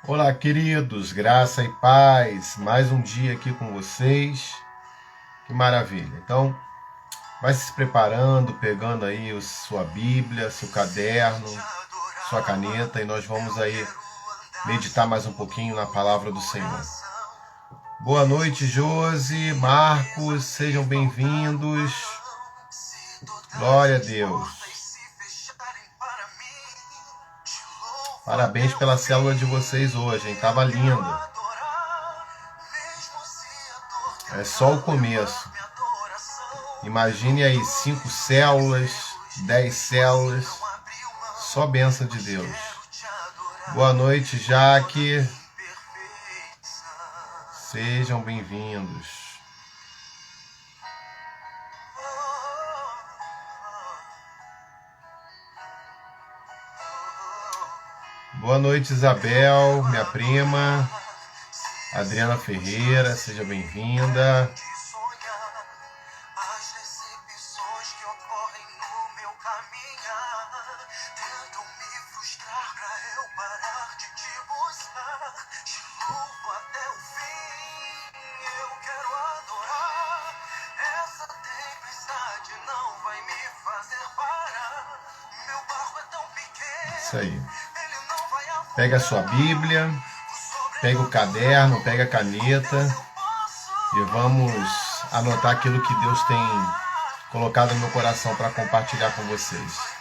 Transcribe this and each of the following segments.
Olá, queridos, graça e paz. Mais um dia aqui com vocês. Que maravilha. Então, vai se preparando, pegando aí sua Bíblia, seu caderno, sua caneta e nós vamos aí meditar mais um pouquinho na palavra do Senhor. Boa noite, Josi, Marcos, sejam bem-vindos. Glória a Deus. Parabéns pela célula de vocês hoje, hein? Tava lindo. É só o começo. Imagine aí 5 células, 10 células, só bênção de Deus. Boa noite, Jaque. Sejam bem-vindos. Boa noite, Isabel, minha prima. Adriana Ferreira, seja bem-vinda. Isso aí. Pega a sua Bíblia, pega o caderno, pega a caneta e vamos anotar aquilo que Deus tem colocado no meu coração para compartilhar com vocês.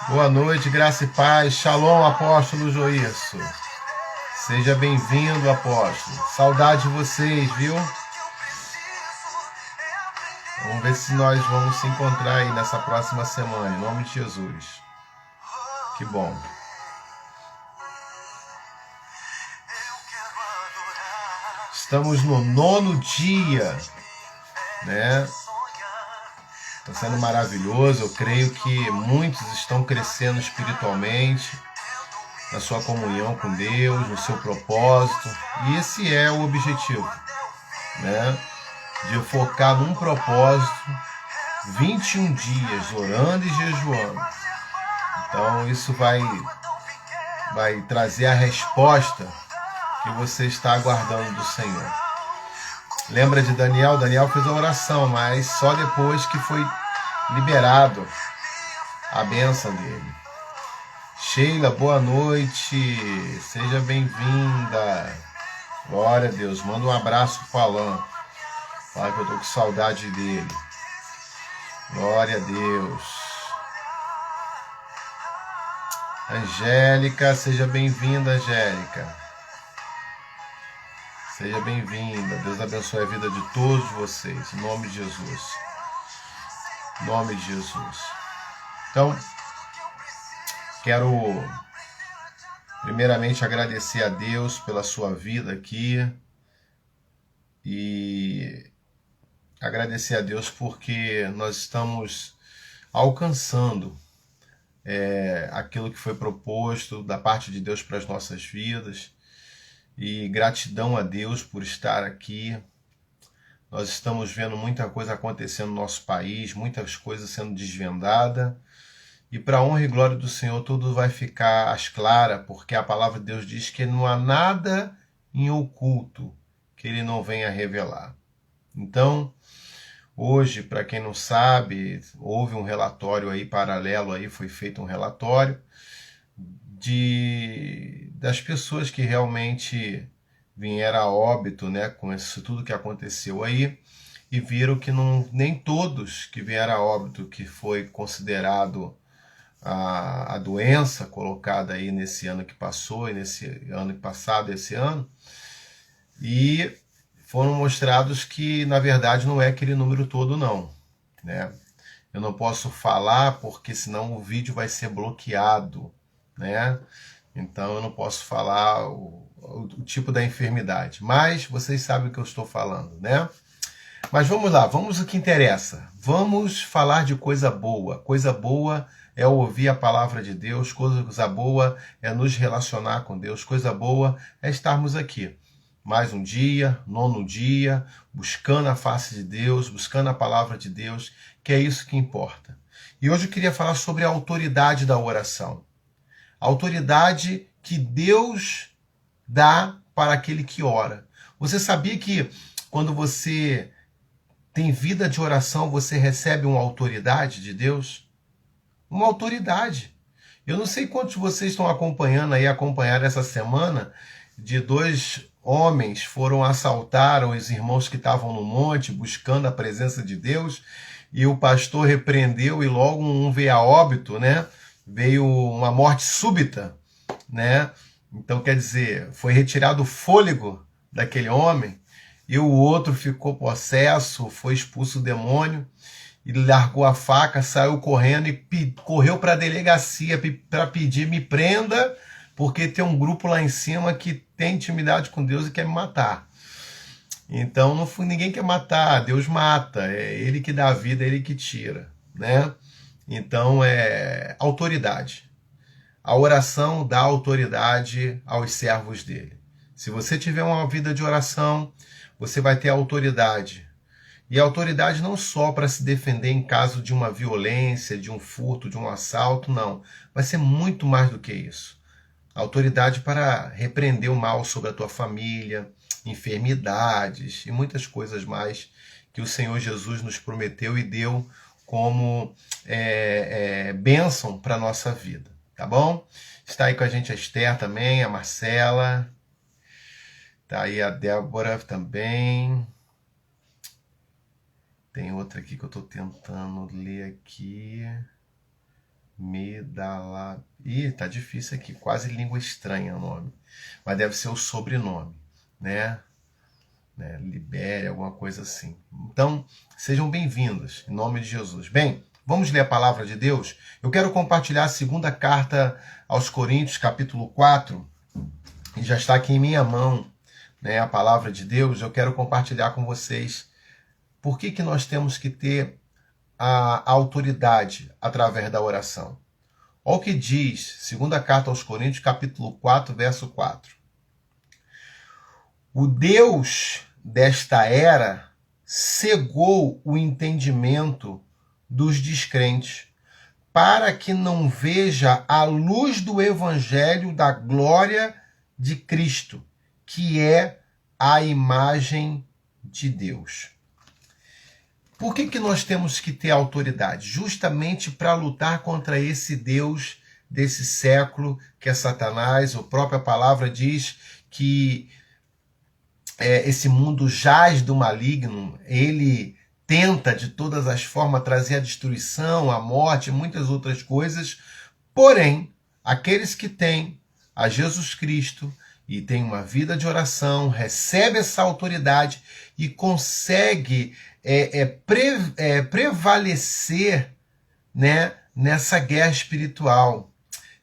Boa noite, graça e paz. Shalom, apóstolo Joilson. Seja bem-vindo, apóstolo. Saudade de vocês, viu? Vamos ver se nós vamos se encontrar aí nessa próxima semana, em nome de Jesus. Que bom. Estamos no 9º dia, né? Está sendo maravilhoso. Eu creio que muitos estão crescendo espiritualmente, na sua comunhão com Deus, no seu propósito. E esse é o objetivo, né? De focar num propósito, 21 dias orando e jejuando. Então isso vai trazer a resposta que você está aguardando do Senhor. Lembra de Daniel? Daniel fez a oração, mas só depois que foi liberado a bênção dele. Sheila, boa noite. Seja bem-vinda. Glória a Deus. Manda um abraço pro Alan. Fala que eu tô com saudade dele. Glória a Deus. Angélica, seja bem-vinda, Angélica. Seja bem-vinda. Deus abençoe a vida de todos vocês. Em nome de Jesus. Em nome de Jesus. Então, quero primeiramente agradecer a Deus pela sua vida aqui. E agradecer a Deus porque nós estamos alcançando aquilo que foi proposto da parte de Deus para as nossas vidas. E gratidão a Deus por estar aqui. Nós estamos vendo muita coisa acontecendo no nosso país, muitas coisas sendo desvendadas. E para a honra e glória do Senhor, tudo vai ficar às claras, porque a palavra de Deus diz que não há nada em oculto que Ele não venha revelar. Então, hoje, para quem não sabe, houve um relatório aí paralelo, aí foi feito um relatório das pessoas que realmente vieram a óbito, né, com isso tudo que aconteceu aí, e viram que nem todos que vieram a óbito, que foi considerado a doença colocada aí nesse ano que passou, e nesse ano passado, esse ano, e foram mostrados que, na verdade, não é aquele número todo, não, né? Eu não posso falar porque senão o vídeo vai ser bloqueado, né? Então eu não posso falar o tipo da enfermidade, mas vocês sabem o que eu estou falando, né? Mas vamos lá, vamos ao que interessa. Vamos falar de coisa boa. Coisa boa é ouvir a palavra de Deus, coisa boa é nos relacionar com Deus, coisa boa é estarmos aqui. Mais um dia, nono dia, buscando a face de Deus, buscando a palavra de Deus, que é isso que importa. E hoje eu queria falar sobre a autoridade da oração. A autoridade que Deus dá para aquele que ora. Você sabia que quando você tem vida de oração, você recebe uma autoridade de Deus? Uma autoridade. Eu não sei quantos de vocês estão acompanharam essa semana, de 2 homens foram assaltar os irmãos que estavam no monte, buscando a presença de Deus, e o pastor repreendeu e logo um veio a óbito, né? Veio uma morte súbita, né? Então, quer dizer, foi retirado o fôlego daquele homem, e o outro ficou possesso, foi expulso o demônio, ele largou a faca, saiu correndo e correu para a delegacia para pedir: me prenda, porque tem um grupo lá em cima que tem intimidade com Deus e quer me matar. Então não foi ninguém quer matar, Deus mata, é Ele que dá a vida, é Ele que tira, né? Então é autoridade. A oração dá autoridade aos servos dele. Se você tiver uma vida de oração, você vai ter autoridade. E a autoridade não só para se defender em caso de uma violência, de um furto, de um assalto, não. Vai ser muito mais do que isso. A autoridade para repreender o mal sobre a tua família, enfermidades e muitas coisas mais que o Senhor Jesus nos prometeu e deu como bênção para a nossa vida, tá bom? Está aí com a gente a Esther também, a Marcela, está aí a Débora também. Tem outra aqui que eu estou tentando ler aqui. Medala. Ih, tá difícil aqui. Quase língua estranha o nome. Mas deve ser o sobrenome, né? Libéria, alguma coisa assim. Então, sejam bem-vindos, em nome de Jesus. Bem, vamos ler a palavra de Deus? Eu quero compartilhar a segunda carta aos Coríntios, capítulo 4. E já está aqui em minha mão, né, a palavra de Deus. Eu quero compartilhar com vocês por que nós temos que ter a autoridade através da oração. Olha o que diz, segunda carta aos Coríntios, capítulo 4, verso 4. O Deus desta era cegou o entendimento dos descrentes, para que não veja a luz do evangelho da glória de Cristo, que é a imagem de Deus. Por que nós temos que ter autoridade? Justamente para lutar contra esse Deus desse século, que é Satanás. A própria palavra diz que esse mundo jaz do maligno, ele tenta de todas as formas trazer a destruição, a morte e muitas outras coisas. Porém, aqueles que têm a Jesus Cristo e têm uma vida de oração, recebe essa autoridade e consegue prevalecer, né, nessa guerra espiritual.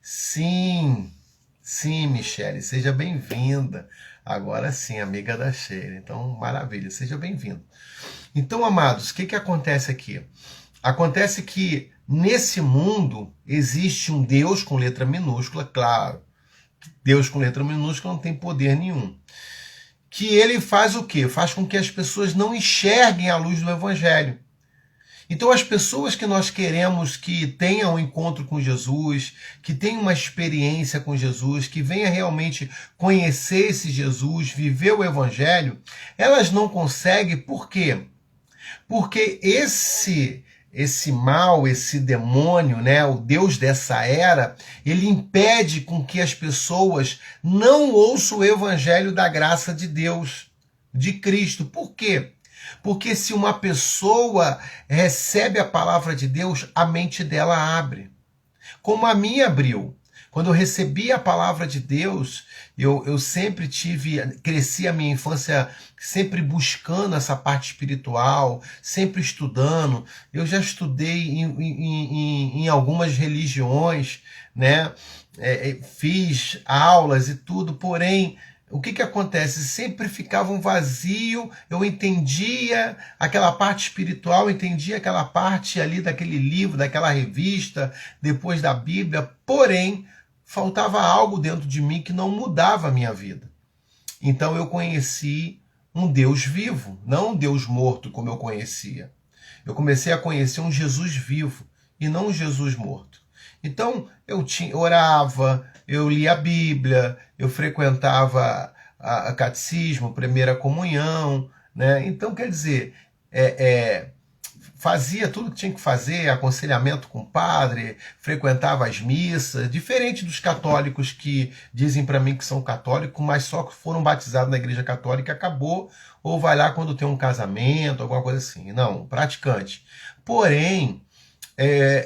Sim, Michele, seja bem-vinda. Agora sim, amiga da Sheila. Então, maravilha, seja bem-vindo. Então, amados, o que acontece aqui? Acontece que nesse mundo existe um Deus com letra minúscula, claro. Deus com letra minúscula não tem poder nenhum. Que ele faz o quê? Faz com que as pessoas não enxerguem a luz do Evangelho. Então as pessoas que nós queremos que tenham um encontro com Jesus, que tenham uma experiência com Jesus, que venha realmente conhecer esse Jesus, viver o Evangelho, elas não conseguem. Por quê? Porque esse mal, esse demônio, né, o Deus dessa era, ele impede com que as pessoas não ouçam o evangelho da graça de Deus, de Cristo. Por quê? Porque se uma pessoa recebe a palavra de Deus, a mente dela abre. Como a minha abriu. Quando eu recebi a palavra de Deus, eu sempre cresci a minha infância sempre buscando essa parte espiritual, sempre estudando. Eu já estudei em algumas religiões, né? Fiz aulas e tudo, porém o que acontece? Sempre ficava um vazio, eu entendia aquela parte espiritual, entendia aquela parte ali daquele livro, daquela revista, depois da Bíblia, porém, faltava algo dentro de mim que não mudava a minha vida. Então eu conheci um Deus vivo, não um Deus morto como eu conhecia. Eu comecei a conhecer um Jesus vivo e não um Jesus morto. Então eu orava, eu lia a Bíblia, eu frequentava a catecismo, primeira comunhão, né? Então quer dizer, fazia tudo que tinha que fazer, aconselhamento com o padre, frequentava as missas, diferente dos católicos que dizem para mim que são católicos, mas só que foram batizados na igreja católica e acabou, ou vai lá quando tem um casamento, alguma coisa assim. Não, praticante. Porém,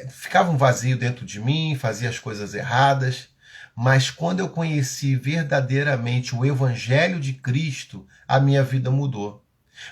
ficava um vazio dentro de mim, fazia as coisas erradas, mas quando eu conheci verdadeiramente o Evangelho de Cristo, a minha vida mudou.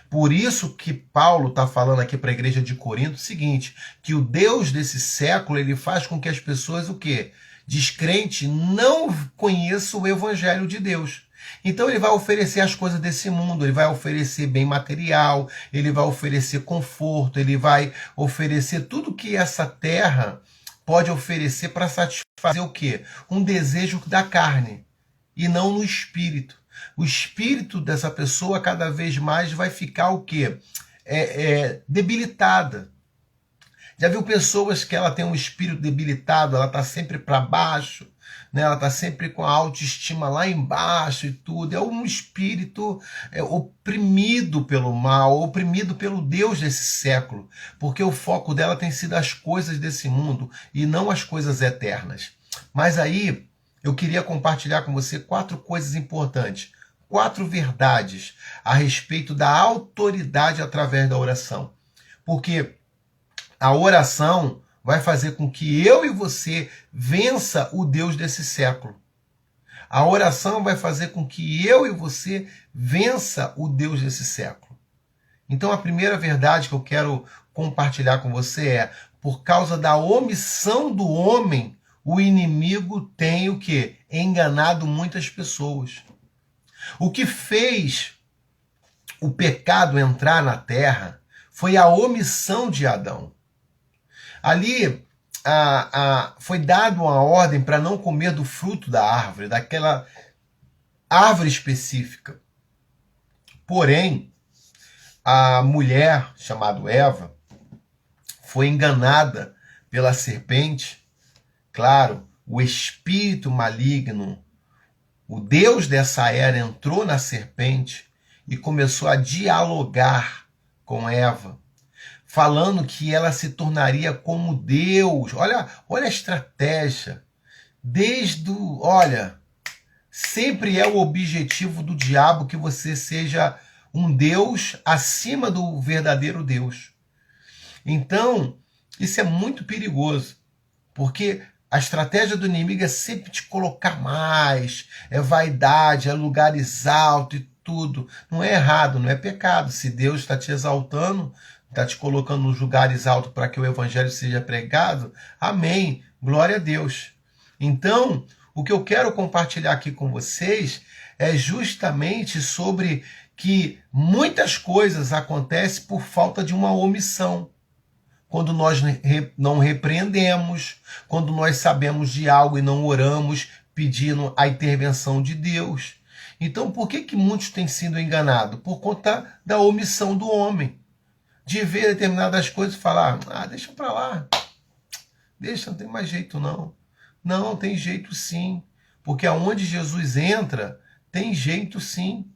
Por isso que Paulo está falando aqui para a igreja de Corinto o seguinte, que o Deus desse século ele faz com que as pessoas o quê? Descrente não conheçam o Evangelho de Deus. Então ele vai oferecer as coisas desse mundo, ele vai oferecer bem material, ele vai oferecer conforto, ele vai oferecer tudo que essa terra pode oferecer para satisfazer o quê? Um desejo da carne e não no espírito. O espírito dessa pessoa cada vez mais vai ficar o quê? Debilitada. Já viu pessoas que ela tem um espírito debilitado, ela está sempre para baixo, né? Ela está sempre com a autoestima lá embaixo e tudo. É um espírito oprimido pelo mal, oprimido pelo Deus desse século, porque o foco dela tem sido as coisas desse mundo e não as coisas eternas. Mas aí eu queria compartilhar com você 4 coisas importantes, 4 verdades a respeito da autoridade através da oração. Porque a oração vai fazer com que eu e você vença o Deus desse século. A oração vai fazer com que eu e você vença o Deus desse século. Então a primeira verdade que eu quero compartilhar com você é: por causa da omissão do homem, o inimigo tem o quê? Enganado muitas pessoas. O que fez o pecado entrar na terra foi a omissão de Adão. Ali foi dado uma ordem para não comer do fruto da árvore, daquela árvore específica. Porém, a mulher chamada Eva foi enganada pela serpente. Claro, o espírito maligno, o Deus dessa era entrou na serpente e começou a dialogar com Eva, falando que ela se tornaria como Deus. Olha a estratégia. Sempre é o objetivo do diabo que você seja um Deus acima do verdadeiro Deus. Então, isso é muito perigoso, porque a estratégia do inimigo é sempre te colocar mais, é vaidade, é lugares altos e tudo. Não é errado, não é pecado. Se Deus está te exaltando, está te colocando nos lugares altos para que o evangelho seja pregado, amém, glória a Deus. Então, o que eu quero compartilhar aqui com vocês é justamente sobre que muitas coisas acontecem por falta de uma omissão. Quando nós não repreendemos, quando nós sabemos de algo e não oramos, pedindo a intervenção de Deus. Então, por que muitos têm sido enganados? Por conta da omissão do homem. De ver determinadas coisas e falar, deixa para lá. Deixa, não tem mais jeito não. Não, tem jeito sim. Porque aonde Jesus entra, tem jeito sim.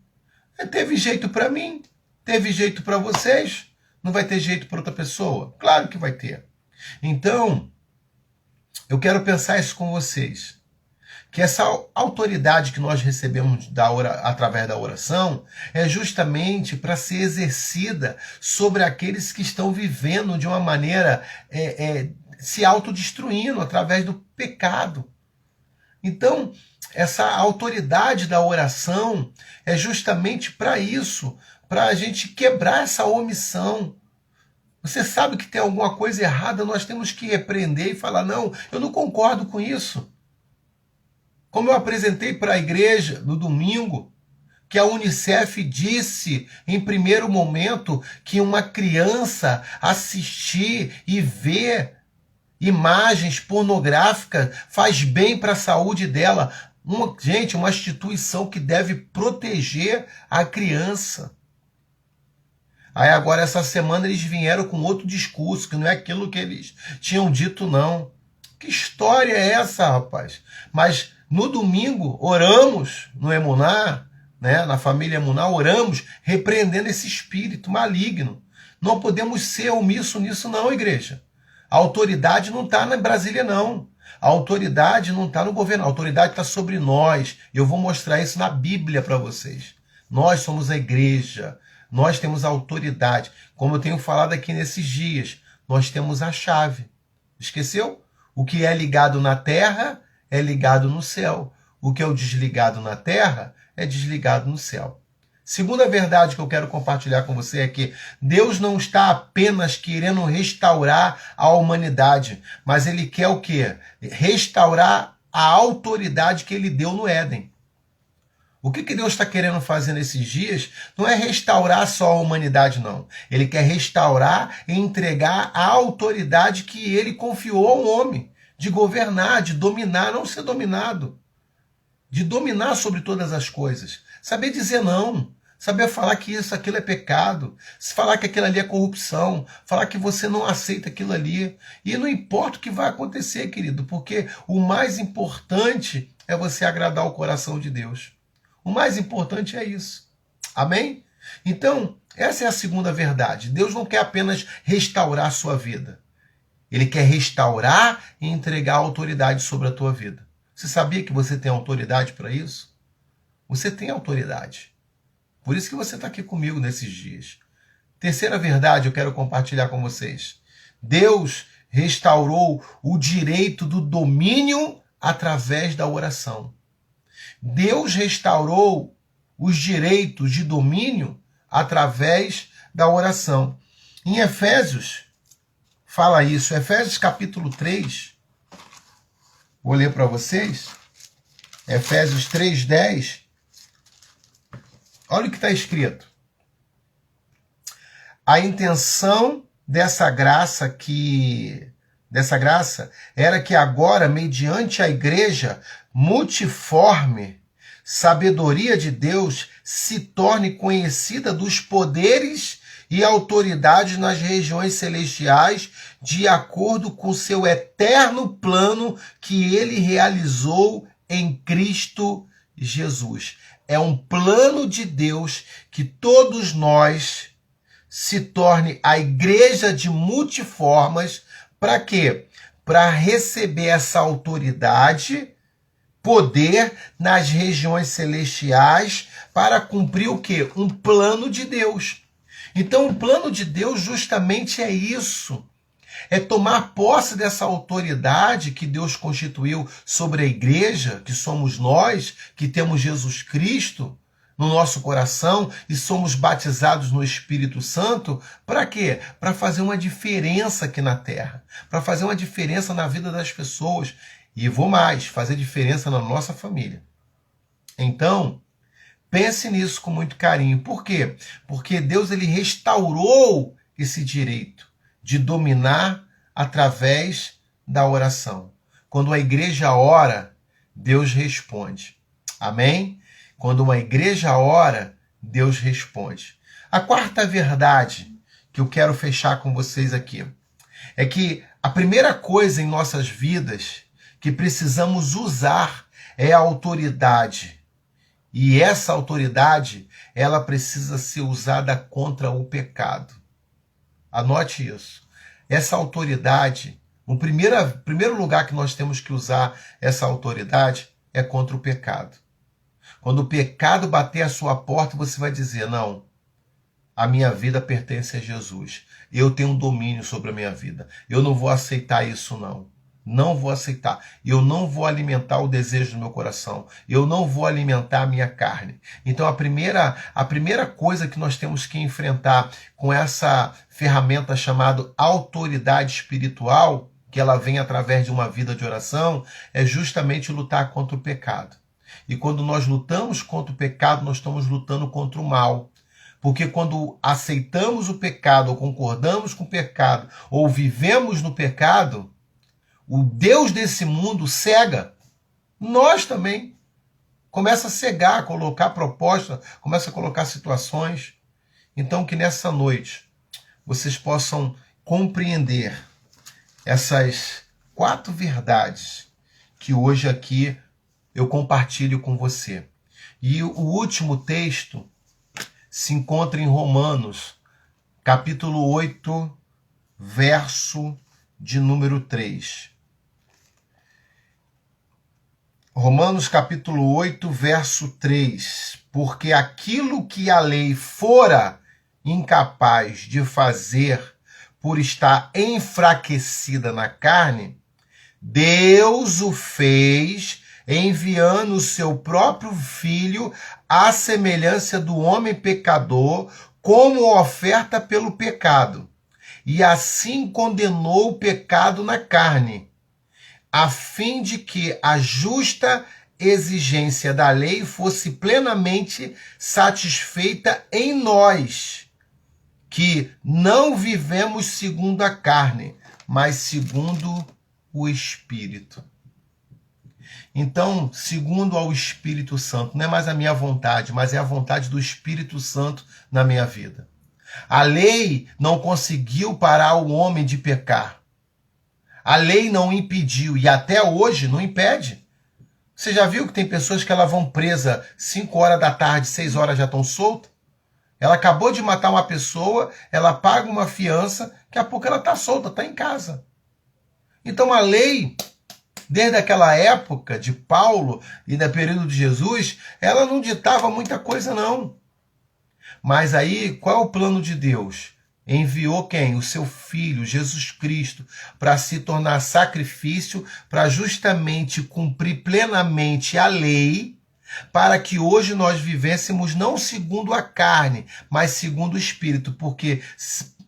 Teve jeito para mim, teve jeito para vocês. Não vai ter jeito para outra pessoa? Claro que vai ter. Então, eu quero pensar isso com vocês. Que essa autoridade que nós recebemos através da oração é justamente para ser exercida sobre aqueles que estão vivendo de uma maneira se autodestruindo através do pecado. Então, essa autoridade da oração é justamente para isso, para a gente quebrar essa omissão. Você sabe que tem alguma coisa errada, nós temos que repreender e falar, não, eu não concordo com isso. Como eu apresentei para a igreja no domingo, que a Unicef disse em primeiro momento que uma criança assistir e ver imagens pornográficas faz bem para a saúde dela. Gente, uma instituição que deve proteger a criança. Aí agora essa semana eles vieram com outro discurso, que não é aquilo que eles tinham dito não. Que história é essa, rapaz? Mas no domingo oramos no Emuná, né, na família Emuná, oramos repreendendo esse espírito maligno. Não podemos ser omissos nisso não, igreja. A autoridade não está na Brasília não. A autoridade não está no governo, a autoridade está sobre nós. Eu vou mostrar isso na Bíblia para vocês. Nós somos a igreja. Nós temos a autoridade. Como eu tenho falado aqui nesses dias, nós temos a chave. Esqueceu? O que é ligado na terra é ligado no céu. O que é o desligado na terra é desligado no céu. Segunda verdade que eu quero compartilhar com você é que Deus não está apenas querendo restaurar a humanidade, mas Ele quer o quê? Restaurar a autoridade que Ele deu no Éden. O que Deus está querendo fazer nesses dias não é restaurar só a humanidade, não. Ele quer restaurar e entregar a autoridade que ele confiou ao homem, de governar, de dominar, não ser dominado, de dominar sobre todas as coisas. Saber dizer não, saber falar que isso, aquilo é pecado, falar que aquilo ali é corrupção, falar que você não aceita aquilo ali. E não importa o que vai acontecer, querido, porque o mais importante é você agradar o coração de Deus. O mais importante é isso. Amém? Então, essa é a segunda verdade. Deus não quer apenas restaurar a sua vida. Ele quer restaurar e entregar a autoridade sobre a tua vida. Você sabia que você tem autoridade para isso? Você tem autoridade. Por isso que você está aqui comigo nesses dias. Terceira verdade eu quero compartilhar com vocês. Deus restaurou o direito do domínio através da oração. Deus restaurou os direitos de domínio através da oração. Em Efésios, fala isso. Efésios capítulo 3, vou ler para vocês. Efésios 3:10. Olha o que está escrito. A intenção dessa graça era que agora, mediante a igreja multiforme, sabedoria de Deus se torne conhecida dos poderes e autoridades nas regiões celestiais, de acordo com seu eterno plano que ele realizou em Cristo Jesus. É um plano de Deus que todos nós se torne a igreja de multiformas. Para quê? Para receber essa autoridade, poder nas regiões celestiais, para cumprir o quê? Um plano de Deus. Então, o plano de Deus justamente é isso. É tomar posse dessa autoridade que Deus constituiu sobre a igreja, que somos nós, que temos Jesus Cristo no nosso coração e somos batizados no Espírito Santo. Para quê? Para fazer uma diferença aqui na terra, para fazer uma diferença na vida das pessoas. E vou mais, fazer diferença na nossa família. Então, pense nisso com muito carinho. Por quê? Porque Deus ele restaurou esse direito de dominar através da oração. Quando a igreja ora, Deus responde. Amém? Quando uma igreja ora, Deus responde. A quarta verdade que eu quero fechar com vocês aqui é que a primeira coisa em nossas vidas que precisamos usar é a autoridade. E essa autoridade, ela precisa ser usada contra o pecado. Anote isso. Essa autoridade, o primeiro lugar que nós temos que usar essa autoridade é contra o pecado. Quando o pecado bater a sua porta, você vai dizer, não, a minha vida pertence a Jesus. Eu tenho um domínio sobre a minha vida. Eu não vou aceitar isso, não. Não vou aceitar. Eu não vou alimentar o desejo do meu coração. Eu não vou alimentar a minha carne. Então, a primeira coisa que nós temos que enfrentar com essa ferramenta chamada autoridade espiritual, que ela vem através de uma vida de oração, é justamente lutar contra o pecado. E quando nós lutamos contra o pecado, nós estamos lutando contra o mal. Porque quando aceitamos o pecado, ou concordamos com o pecado, ou vivemos no pecado, o Deus desse mundo cega. Nós também. Começa a cegar, colocar proposta, começa a colocar situações. Então que nessa noite vocês possam compreender essas 4 verdades que hoje aqui eu compartilho com você. E o último texto se encontra em Romanos, capítulo 8, verso de número 3. Romanos capítulo 8, verso 3. Porque aquilo que a lei fora incapaz de fazer por estar enfraquecida na carne, Deus o fez enviando o seu próprio Filho à semelhança do homem pecador como oferta pelo pecado. E assim condenou o pecado na carne, a fim de que a justa exigência da lei fosse plenamente satisfeita em nós, que não vivemos segundo a carne, mas segundo o Espírito. Então, segundo ao Espírito Santo, não é mais a minha vontade, mas é a vontade do Espírito Santo na minha vida. A lei não conseguiu parar o homem de pecar. A lei não impediu e até hoje não impede. Você já viu que tem pessoas que elas vão presa 5 horas da tarde, 6 horas já estão soltas? Ela acabou de matar uma pessoa, ela paga uma fiança, daqui a pouco ela está solta, está em casa. Então a lei, desde aquela época de Paulo e do período de Jesus, ela não ditava muita coisa não. Mas aí, qual é o plano de Deus? Enviou quem? O seu Filho, Jesus Cristo, para se tornar sacrifício, para justamente cumprir plenamente a lei, para que hoje nós vivêssemos não segundo a carne, mas segundo o Espírito, porque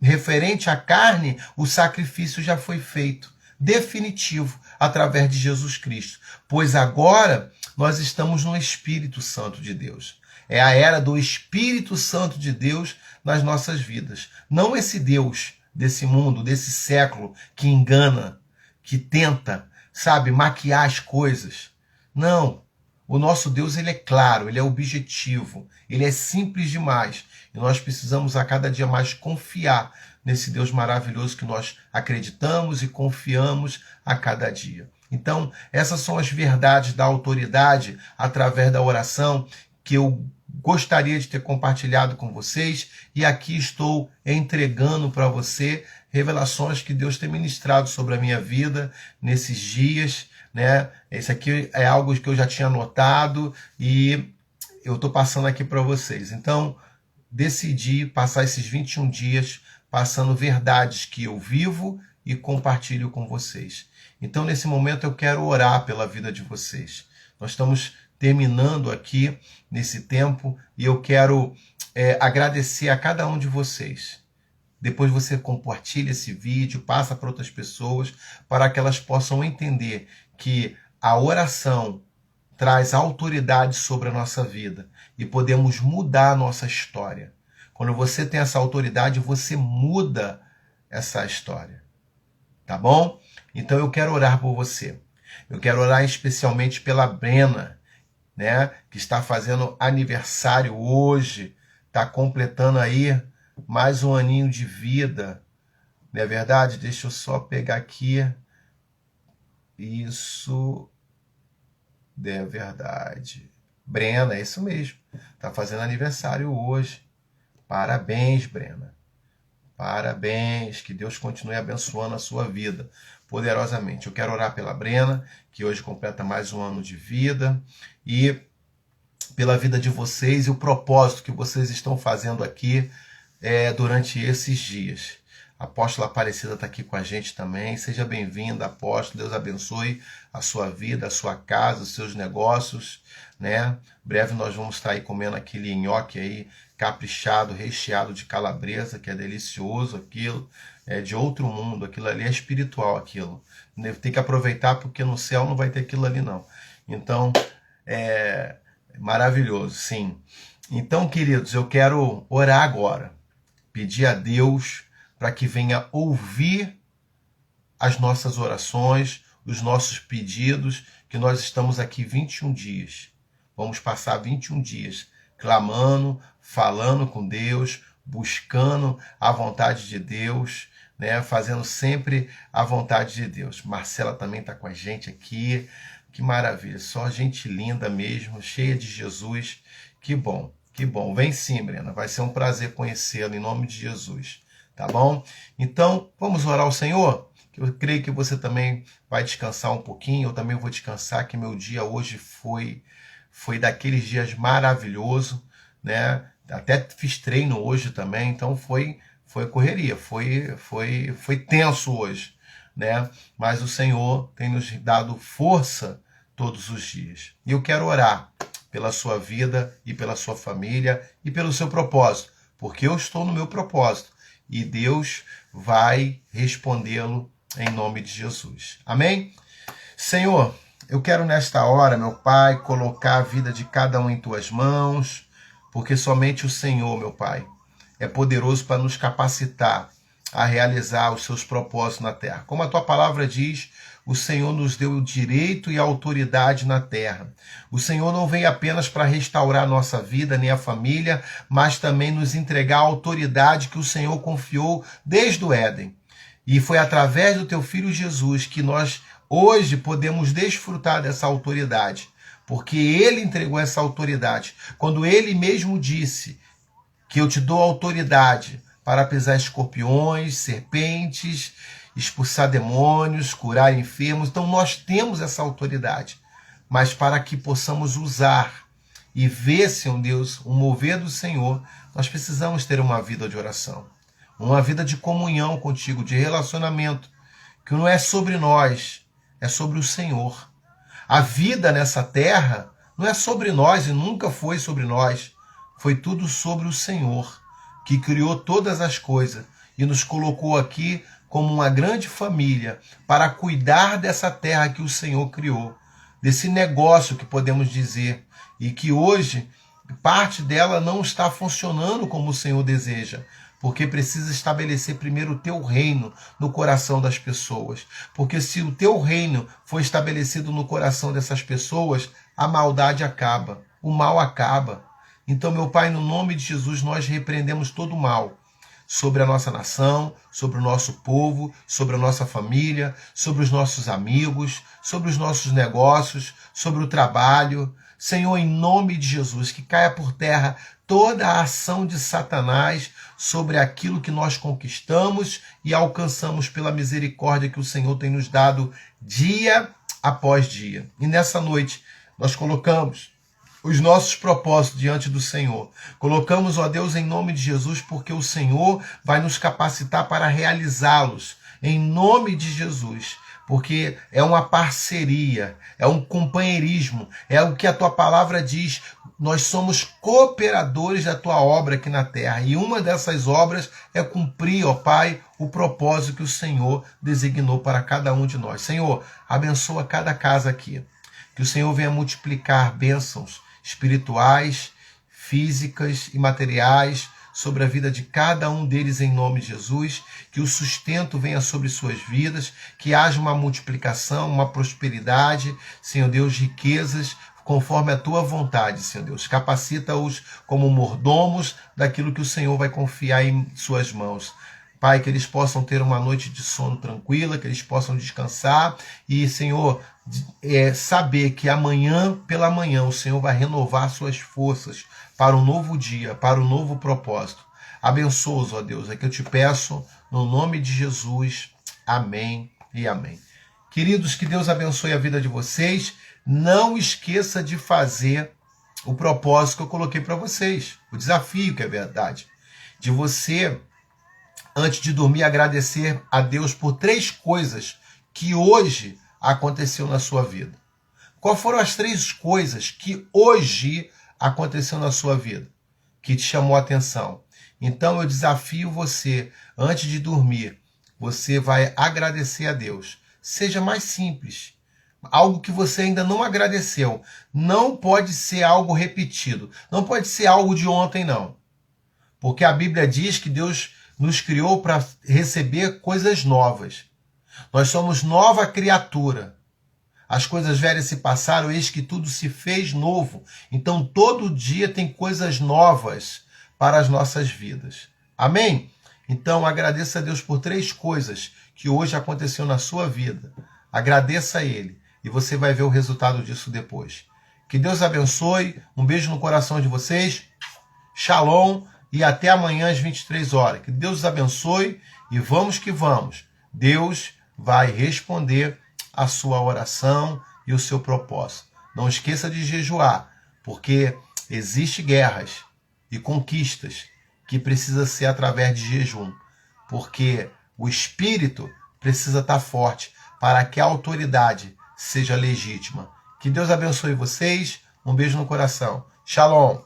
referente à carne, o sacrifício já foi feito, definitivo, através de Jesus Cristo. Pois agora nós estamos no Espírito Santo de Deus. É a era do Espírito Santo de Deus nas nossas vidas. Não esse Deus desse mundo, desse século, que engana, que tenta, sabe, maquiar as coisas. Não. O nosso Deus, ele é claro, ele é objetivo, ele é simples demais. E nós precisamos a cada dia mais confiar nesse Deus maravilhoso que nós acreditamos e confiamos a cada dia. Então, essas são as verdades da autoridade através da oração que eu gostaria de ter compartilhado com vocês, e aqui estou entregando para você revelações que Deus tem ministrado sobre a minha vida nesses dias, né? Esse aqui é algo que eu já tinha anotado e eu estou passando aqui para vocês. Então, decidi passar esses 21 dias passando verdades que eu vivo e compartilho com vocês. Então, nesse momento, eu quero orar pela vida de vocês. Nós estamos terminando aqui nesse tempo e eu quero agradecer a cada um de vocês. Depois você compartilha esse vídeo, passa para outras pessoas, para que elas possam entender que a oração traz autoridade sobre a nossa vida e podemos mudar a nossa história. Quando você tem essa autoridade, você muda essa história. Tá bom? Então eu quero orar por você. Eu quero orar especialmente pela Brena, né, que está fazendo aniversário hoje, está completando aí mais um aninho de vida. Não é verdade? Deixa eu só pegar aqui. Isso é verdade. Brena, é isso mesmo. Está fazendo aniversário hoje. Parabéns, Brena. Parabéns. Que Deus continue abençoando a sua vida poderosamente. Eu quero orar pela Brena, que hoje completa mais um ano de vida, e pela vida de vocês e o propósito que vocês estão fazendo aqui durante esses dias. A apóstola Aparecida está aqui com a gente também. Seja bem-vinda, apóstolo. Deus abençoe a sua vida, a sua casa, os seus negócios, né? Breve nós vamos estar aí comendo aquele nhoque aí, caprichado, recheado de calabresa, que é delicioso aquilo. É de outro mundo, aquilo ali é espiritual, aquilo. Tem que aproveitar porque no céu não vai ter aquilo ali não. Então, É maravilhoso, sim. Então, queridos, eu quero orar agora, pedir a Deus para que venha ouvir as nossas orações, os nossos pedidos, que nós estamos aqui 21 dias. Vamos passar 21 dias clamando, falando com Deus, buscando a vontade de Deus, né? Fazendo sempre a vontade de Deus. Marcela também está com a gente aqui. Que maravilha, só gente linda mesmo, cheia de Jesus. Que bom, que bom. Vem sim, Brena, vai ser um prazer conhecê-la em nome de Jesus, tá bom? Então, vamos orar ao Senhor? Eu creio que você também vai descansar um pouquinho, eu também vou descansar, que meu dia hoje foi daqueles dias maravilhoso, né? Até fiz treino hoje também, então foi correria, foi tenso hoje, né? Mas o Senhor tem nos dado força todos os dias. E eu quero orar pela sua vida e pela sua família e pelo seu propósito, porque eu estou no meu propósito e Deus vai respondê-lo em nome de Jesus. Amém? Senhor, eu quero nesta hora, meu Pai, colocar a vida de cada um em tuas mãos, porque somente o Senhor, meu Pai, é poderoso para nos capacitar a realizar os seus propósitos na terra. Como a tua palavra diz, o Senhor nos deu o direito e a autoridade na terra. O Senhor não veio apenas para restaurar a nossa vida nem a família, mas também nos entregar a autoridade que o Senhor confiou desde o Éden. E foi através do teu Filho Jesus que nós hoje podemos desfrutar dessa autoridade, porque ele entregou essa autoridade. Quando ele mesmo disse que eu te dou autoridade para pisar escorpiões, serpentes, expulsar demônios, curar enfermos. Então nós temos essa autoridade. Mas para que possamos usar e ver, Senhor Deus, o mover do Senhor, nós precisamos ter uma vida de oração. Uma vida de comunhão contigo, de relacionamento, que não é sobre nós, é sobre o Senhor. A vida nessa terra não é sobre nós e nunca foi sobre nós. Foi tudo sobre o Senhor, que criou todas as coisas e nos colocou aqui como uma grande família para cuidar dessa terra que o Senhor criou, desse negócio que podemos dizer, e que hoje parte dela não está funcionando como o Senhor deseja, porque precisa estabelecer primeiro o teu reino no coração das pessoas. Porque se o teu reino for estabelecido no coração dessas pessoas, a maldade acaba, o mal acaba. Então, meu Pai, no nome de Jesus, nós repreendemos todo o mal sobre a nossa nação, sobre o nosso povo, sobre a nossa família, sobre os nossos amigos, sobre os nossos negócios, sobre o trabalho. Senhor, em nome de Jesus, que caia por terra toda a ação de Satanás sobre aquilo que nós conquistamos e alcançamos pela misericórdia que o Senhor tem nos dado dia após dia. E nessa noite nós colocamos os nossos propósitos diante do Senhor. Colocamos, ó Deus, em nome de Jesus, porque o Senhor vai nos capacitar para realizá-los, em nome de Jesus. Porque é uma parceria, é um companheirismo, é o que a tua palavra diz. Nós somos cooperadores da tua obra aqui na terra. E uma dessas obras é cumprir, ó Pai, o propósito que o Senhor designou para cada um de nós. Senhor, abençoa cada casa aqui. Que o Senhor venha multiplicar bênçãos espirituais, físicas e materiais sobre a vida de cada um deles em nome de Jesus, que o sustento venha sobre suas vidas, que haja uma multiplicação, uma prosperidade, Senhor Deus, riquezas, conforme a tua vontade, Senhor Deus. Capacita-os como mordomos daquilo que o Senhor vai confiar em suas mãos. Pai, que eles possam ter uma noite de sono tranquila, que eles possam descansar e, Senhor, saber que amanhã pela manhã o Senhor vai renovar suas forças para um novo dia, para um novo propósito. Abençoa-os, ó Deus, é que eu te peço no nome de Jesus. Amém e amém. Queridos, que Deus abençoe a vida de vocês. Não esqueça de fazer o propósito que eu coloquei para vocês, o desafio, que é verdade, de você, antes de dormir, agradecer a Deus por 3 coisas que hoje aconteceu na sua vida. Quais foram as 3 coisas que hoje aconteceu na sua vida, que te chamou a atenção? Então eu desafio você, antes de dormir, você vai agradecer a Deus. Seja mais simples, algo que você ainda não agradeceu. Não pode ser algo repetido. Não pode ser algo de ontem, não. Porque a Bíblia diz que Deus nos criou para receber coisas novas. Nós somos nova criatura. As coisas velhas se passaram, eis que tudo se fez novo. Então, todo dia tem coisas novas para as nossas vidas. Amém? Então, agradeça a Deus por 3 coisas que hoje aconteceu na sua vida. Agradeça a Ele e você vai ver o resultado disso depois. Que Deus abençoe. Um beijo no coração de vocês. Shalom e até amanhã às 23 horas. Que Deus os abençoe e vamos que vamos. Deus vai responder a sua oração e o seu propósito. Não esqueça de jejuar, porque existem guerras e conquistas que precisa ser através de jejum, porque o espírito precisa estar forte para que a autoridade seja legítima. Que Deus abençoe vocês. Um beijo no coração. Shalom.